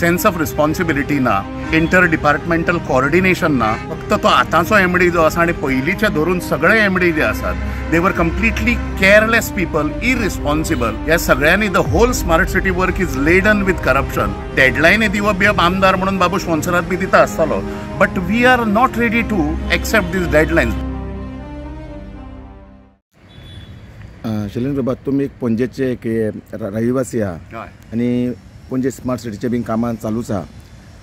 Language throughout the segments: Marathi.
सेन्स ऑफ रिस्पॉन्सिबिलिटी ना, इंटर डिपार्टमेंटल कोऑर्डिनेशन ना. फक्त तो आतांचो एमडी जो आसा आनी पयलींचे धरून सगळे एमडी जे आसात दे वर कम्प्लिटली केअरलेस पीपल, इरिस्पॉन्सिबल. ह्या सगळ्यांनी the whole smart city work is laden with corruption. डेडलायनी दिवप बिवप आमदार म्हणून बाबू स्पॉन्सरात बी दिता आसतालो, but we are not ready to accept these deadlines. Shailendra Baba, तुम्ही एक पणजेचे एक रहिवासी आहा आणि पणजे स्मार्ट सिटीचे बीन कामां चालूच आहा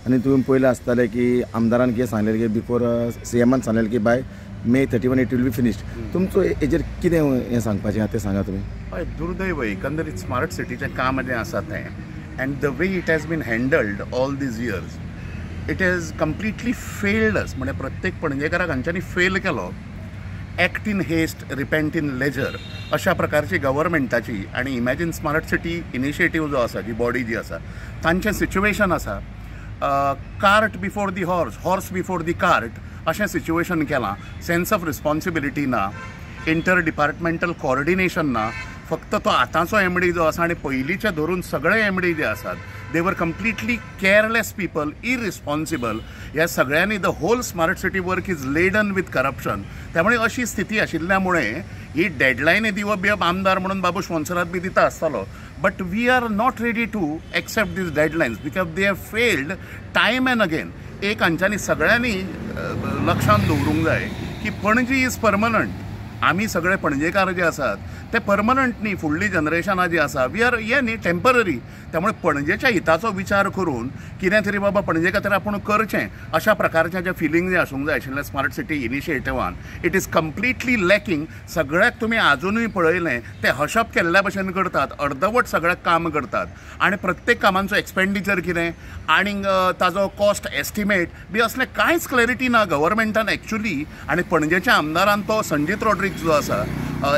आणि तुम्ही पयलें आसताले की आमदारान कितें सांगलेलें की बिफोर CMन सांगलेलें की by May 31 it will be finished. तुमचो हेजेर कितें हें सांगपाचें आहा तें सांगा तुमी. हय, दुर्दैव एकंदरीत स्मार्ट सिटीचें काम जें आसा तें and the way it has been handled all these years it has completely failed us. म्हणजे प्रत्येक पणजेकाराक हांच्यांनी फेल केलो. Act in haste, repent in leisure अशा प्रकारची गव्हर्मेंटाची आणि इमॅजिन स्मार्ट सिटी इनिशिएटीव जो आसा, जी बॉडी जी आसा, तांचें सिच्युएशन आसा cart before the horse, horse before the cart अशें सिच्युएशन केलां. सेन्स ऑफ रिस्पॉन्सिबिलिटी ना, इंटर डिपार्टमेंटल कोऑर्डिनेशन ना. फक्त तो आतांचो एमडी जो आसा आनी पयलींचे धरून सगळे एमडी जे आसात दे वर कम्प्लिटली केअरलेस पीपल, इरिस्पॉन्सिबल. ह्या सगळ्यांनी the whole smart city work is laden with corruption. त्यामुळे अशी स्थिती आशिल्ल्यामुळे ही डेडलायनी दिवप बिवप आमदार म्हणून बाबू स्पॉन्सरात बी दिता आसतालो, but we are not ready to accept these deadlines because they have failed time and again. एक हांच्यांनी सगळ्यांनी लक्षांत दवरूंक जाय की पणजी इज परमनंट. आमी सगळे पणजेकार जे आसात ते परमनंट न्ही. फुडली जनरेशनां जी आसा वी आर हे न्ही टेम्पररी. त्यामुळे पणजेच्या हिताचो विचार करून कितें तरी बाबा पणजे खातीर आपूण करचें अशा प्रकारचें जे फिलींग जे आसूंक जाय आशिल्लें स्मार्ट सिटी इनिशिएटिवान इट इज कम्प्लिटली लॅकिंग. सगळ्याक तुमी आजुनूय पळयलें ते हशप केल्ल्या भशेन करतात, अर्दवट सगळ्याक काम करतात आनी प्रत्येक कामांचो एक्सपेंडिचर कितें आनीक ताजो कॉस्ट एस्टिमेट बी असलें कांयच क्लॅरिटी ना गव्हर्मेंटान एक्चुली. आनी पणजेच्या आमदारान तो संजीत रॉड्रिक्स जो आसा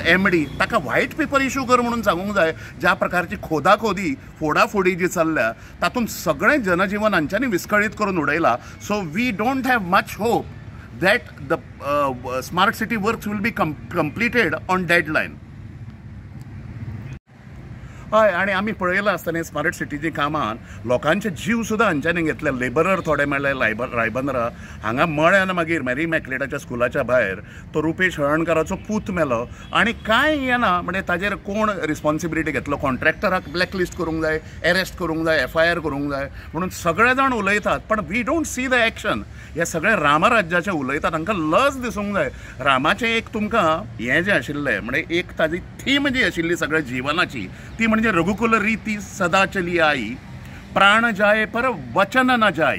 एमडी ताका व्हाईट पेपर इश्यू कर म्हणून सांगूंक जाय. ज्या प्रकारची खोदाखोदी फोडाफोडी जी चल्ल्या तातूंत सगळें जनजीवन हांच्यांनी विस्कळीत करून उडयलां. So we don't have much hope that the smart city works will be completed on deadline. हय, आनी आमी पळयलां आसतना स्मार्ट सिटीची कामान लोकांचे जीव सुद्दां हांच्यांनी घेतले. लेबरर थोडे मेळ्ळे रायबंदरा हांगा मळ्यान मागीर मॅरी मॅक्लेडाच्या स्कुलाच्या भायर तो रुपेश हळर्णकाराचो पूत मेलो आनी कांय येना. म्हणजे ताजेर कोण रिस्पॉन्सिबिलिटी घेतलो? कॉन्ट्रॅक्टराक ब्लॅकलिस्ट करूंक जाय, एरेस्ट करूंक जाय, FIR करूंक जाय म्हणून सगळे जाण उलयतात, पण we don't see the action. हे सगळे रामराज्याचे उलयतात. तांकां लज दिसूंक जाय. रामाचें एक तुमकां हें जें आशिल्लें म्हणजे एक ताजी थीम जी आशिल्ली सगळ्या जिवनाची ती म्हणजे रघुकुल रीती सदा चली आई, प्राण जाय पर वचन न जाय.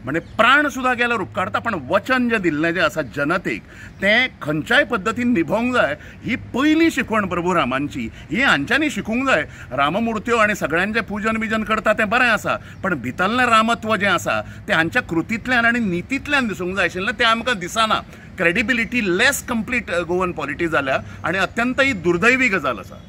म्हणजे प्राण सुद्धा गेल्यार उपकारता, पण वचन जें दिल्लें जें आसा जनतेक तें खंयच्याय पद्दतीन निभोवंक जाय. ही पयली शिकवण प्रभू रामांची. ही हांच्यांनी शिकूंक जाय. राममुर्त्यो आनी सगळ्यांचें पूजन बिजन करता तें बरें आसा, पण भितरलें रामत्व जें आसा तें हांच्या कृतींतल्यान आनी नितींतल्यान दिसूंक जाय आशिल्लें. तें आमकां दिसना. क्रेडिबिलिटी लेस कंप्लीट गोवन पॉलिटी जाल्या आनी अत्यंत ही दुर्दैवी गजाल आसा.